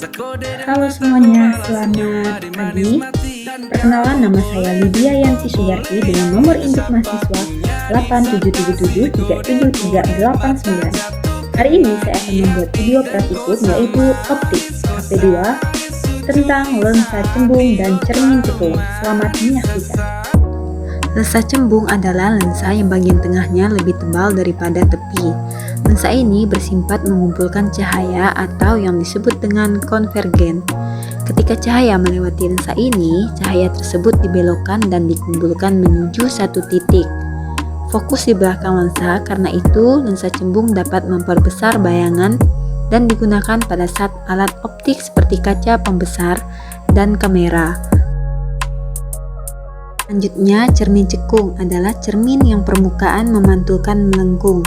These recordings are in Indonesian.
Halo semuanya, selamat pagi. Perkenalan, nama saya Lydia Yanti Sugarti dengan nomor induk mahasiswa 8777373889. Hari ini saya akan membuat video praktikum yaitu optik KP2 tentang lensa cembung dan cermin cekung. Selamat menyaksikan. Lensa cembung adalah lensa yang bagian tengahnya lebih tebal daripada tepi. Lensa ini bersifat mengumpulkan cahaya atau yang disebut dengan konvergen. Ketika cahaya melewati lensa ini, cahaya tersebut dibelokkan dan dikumpulkan menuju satu titik. Fokus di belakang lensa, karena itu lensa cembung dapat memperbesar bayangan dan digunakan pada saat alat optik seperti kaca pembesar dan kamera. Selanjutnya, cermin cekung adalah cermin yang permukaan memantulkan melengkung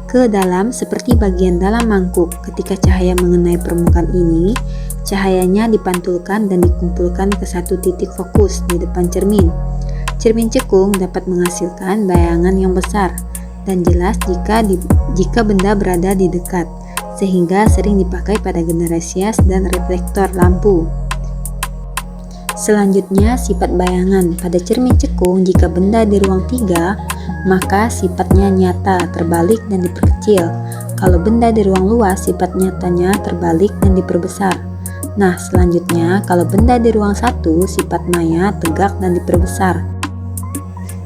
ke dalam seperti bagian dalam mangkuk. Ketika cahaya mengenai permukaan ini, cahayanya dipantulkan dan dikumpulkan ke satu titik fokus di depan cermin. Cermin cekung dapat menghasilkan bayangan yang besar dan jelas jika benda berada di dekat, sehingga sering dipakai pada generasi hias dan reflektor lampu. Selanjutnya, sifat bayangan. Pada cermin cekung, jika benda di ruang 3, maka sifatnya nyata, terbalik dan diperkecil. Kalau benda di ruang luas, sifat nyatanya terbalik dan diperbesar. Nah, selanjutnya, kalau benda di ruang 1, sifat maya, tegak dan diperbesar.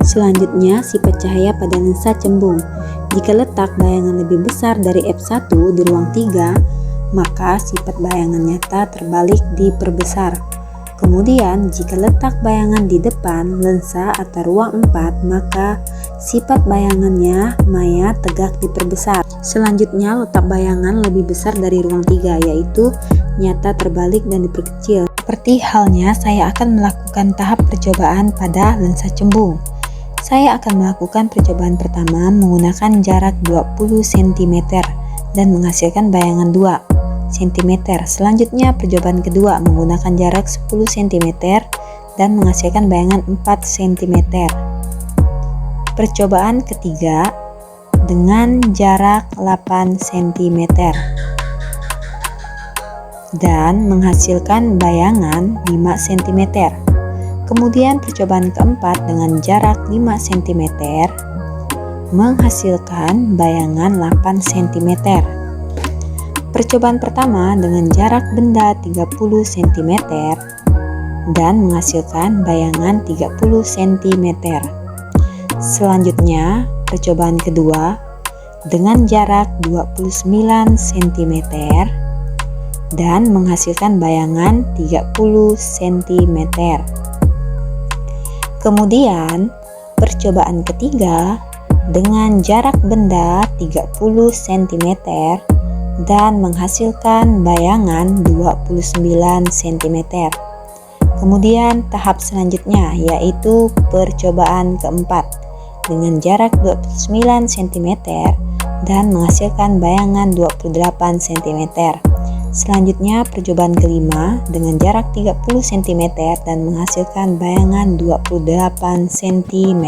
Selanjutnya, sifat cahaya pada lensa cembung. Jika letak bayangan lebih besar dari f1 di ruang 3, maka sifat bayangan nyata terbalik diperbesar. Kemudian, jika letak bayangan di depan lensa atau ruang 4, maka sifat bayangannya maya, tegak, diperbesar. Selanjutnya, letak bayangan lebih besar dari ruang 3, yaitu nyata, terbalik, dan diperkecil. Seperti halnya saya akan melakukan tahap percobaan pada lensa cembung. Saya akan melakukan percobaan pertama menggunakan jarak 20 cm dan menghasilkan bayangan 2 cm. Selanjutnya, percobaan kedua menggunakan jarak 10 cm dan menghasilkan bayangan 4 cm. Percobaan ketiga dengan jarak 8 cm dan menghasilkan bayangan 5 cm. Kemudian percobaan keempat dengan jarak 5 cm menghasilkan bayangan 8 cm. Percobaan pertama dengan jarak benda 30 cm dan menghasilkan bayangan 30 cm. Selanjutnya, percobaan kedua dengan jarak 29 cm dan menghasilkan bayangan 30 cm. Kemudian, percobaan ketiga dengan jarak benda 30 cm dan menghasilkan bayangan 29 cm. Kemudian tahap selanjutnya yaitu percobaan keempat dengan jarak 29 cm dan menghasilkan bayangan 28 cm. Selanjutnya percobaan kelima dengan jarak 30 cm dan menghasilkan bayangan 28 cm.